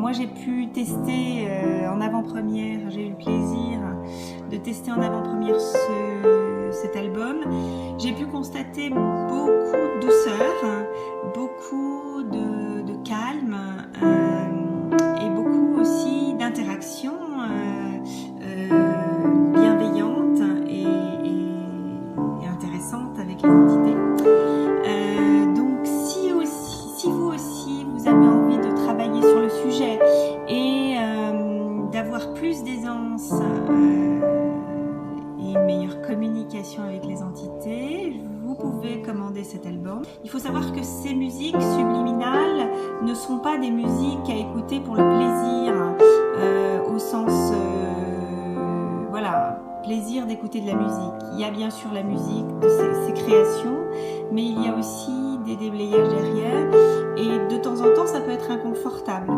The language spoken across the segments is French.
moi j'ai pu tester en avant-première, j'ai eu le plaisir de tester en avant-première cet album. J'ai pu constater beaucoup de douceur, beaucoup de calme et beaucoup aussi d'interaction bienveillante et intéressante avec les entités. Donc si vous aussi vous avez envie de travailler sur le sujet et d'avoir plus d'aisance et une meilleure communication avec les entités, vous pouvez commander cet album. Il faut savoir que ces musiques subliminales ne sont pas des musiques à écouter pour le plaisir, au sens voilà, plaisir d'écouter de la musique. Il y a bien sûr la musique de ces créations, mais il y a aussi des déblayages derrière, et de temps en temps ça peut être inconfortable.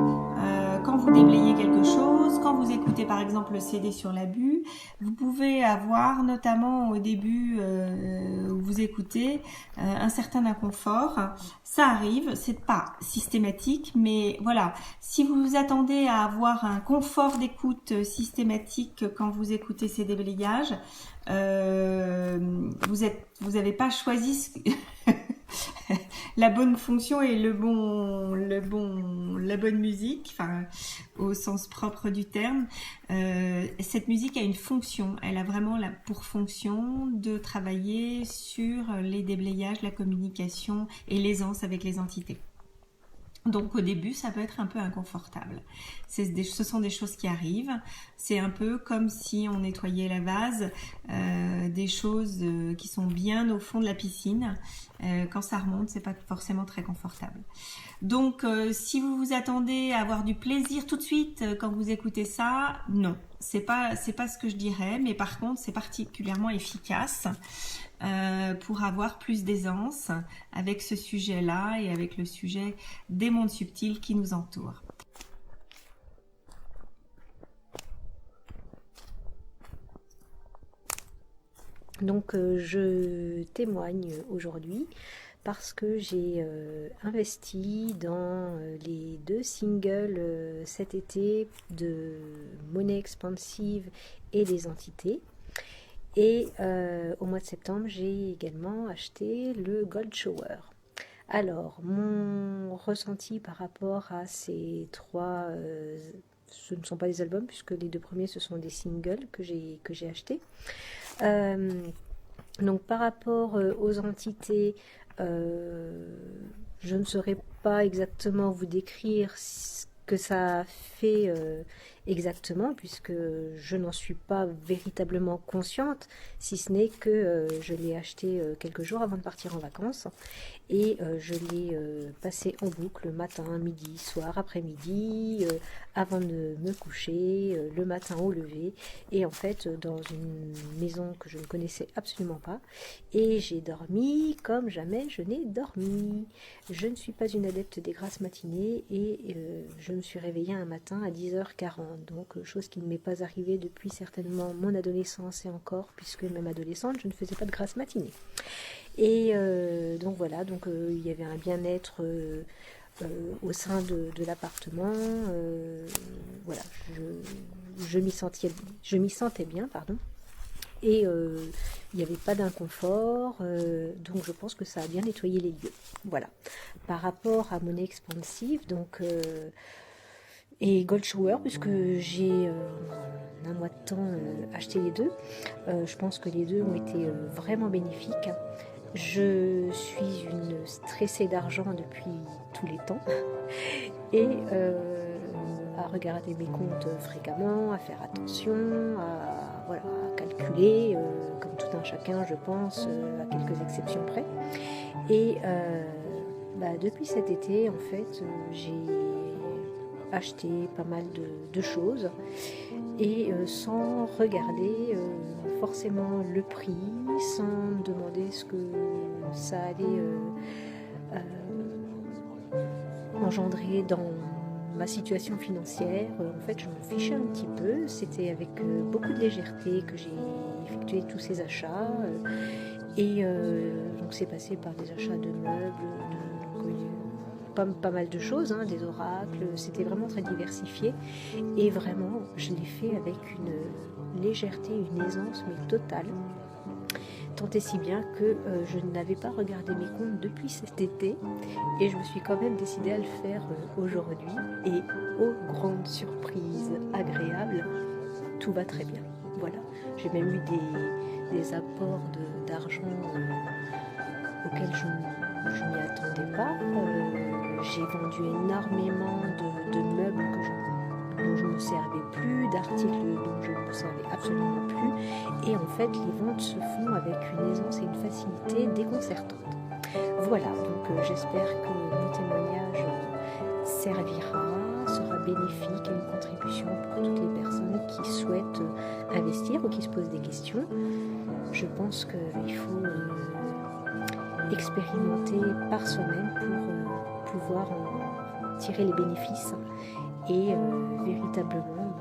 Quand vous déblayez quelque chose, quand vous écoutez par exemple le CD sur l'abus, vous pouvez avoir, notamment au début où vous écoutez, un certain inconfort. Ça arrive, c'est pas systématique, mais voilà, si vous vous attendez à avoir un confort d'écoute systématique quand vous écoutez ces déblayages, vous n'avez pas choisi la bonne fonction et la bonne musique, enfin, au sens propre du terme. Cette musique a une fonction, elle a vraiment pour fonction de travailler sur les déblayages, la communication et l'aisance avec les entités. Donc au début, ça peut être un peu inconfortable. Ce sont des choses qui arrivent. C'est un peu comme si on nettoyait la vase, des choses qui sont bien au fond de la piscine. Quand ça remonte, c'est pas forcément très confortable. Donc si vous vous attendez à avoir du plaisir tout de suite quand vous écoutez ça, non. C'est pas ce que je dirais, mais par contre, c'est particulièrement efficace. Pour avoir plus d'aisance avec ce sujet-là et avec le sujet des mondes subtils qui nous entourent. Donc je témoigne aujourd'hui parce que j'ai investi dans les 2 singles cet été de Monnaie Expansive et des entités. Et au mois de septembre, j'ai également acheté le Gold Shower. Alors, mon ressenti par rapport à ces 3, ce ne sont pas des albums puisque les 2 premiers ce sont des singles que j'ai achetés. Donc par rapport aux entités, je ne saurais pas exactement vous décrire ce que ça fait exactement, puisque je n'en suis pas véritablement consciente, si ce n'est que je l'ai acheté quelques jours avant de partir en vacances, et je l'ai passé en boucle matin, midi, soir, après-midi, avant de me coucher, le matin au lever, et en fait dans une maison que je ne connaissais absolument pas, et j'ai dormi comme jamais je n'ai dormi. Je ne suis pas une adepte des grasses matinées, et je me suis réveillée un matin à 10h40, donc chose qui ne m'est pas arrivée depuis certainement mon adolescence, et encore, puisque même adolescente je ne faisais pas de grasses matinées. Et donc voilà, donc il y avait un bien-être au sein de l'appartement. Voilà, je m'y sentais bien, pardon. Et il n'y avait pas d'inconfort, donc je pense que ça a bien nettoyé les lieux. Voilà. Par rapport à Monnaie Expansive, donc et Gold Shower, puisque j'ai en un mois de temps acheté les 2, je pense que les 2 ont été vraiment bénéfiques. Je suis une stressée d'argent depuis tous les temps, et à regarder mes comptes fréquemment, à faire attention, à calculer, comme tout un chacun je pense, à quelques exceptions près. Et depuis cet été en fait j'ai acheté pas mal de choses, et sans regarder forcément le prix, sans me demander ce que ça allait engendrer dans ma situation financière. En fait, je m'en fichais un petit peu. C'était avec beaucoup de légèreté que j'ai effectué tous ces achats, et donc c'est passé par des achats de meubles, pas mal de choses, hein, des oracles, c'était vraiment très diversifié. Et vraiment, je l'ai fait avec une légèreté, une aisance, mais totale. Tant et si bien que je n'avais pas regardé mes comptes depuis cet été et je me suis quand même décidée à le faire aujourd'hui et aux grandes surprises agréables, tout va très bien. Voilà, j'ai même eu des apports d'argent auxquels je ne m'y attendais pas. J'ai vendu énormément de meubles dont je ne me servais plus, d'articles dont je ne me servais absolument plus. Et en fait, les ventes se font avec une aisance et une facilité déconcertantes. Voilà, donc j'espère que mon témoignage servira, sera bénéfique et une contribution pour toutes les personnes qui souhaitent investir ou qui se posent des questions. Je pense qu'il faut expérimenter par soi-même pour pouvoir en tirer les bénéfices. Et véritablement,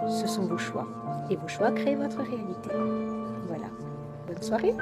ce sont vos choix. Et vos choix créent votre réalité. Voilà. Bonne soirée!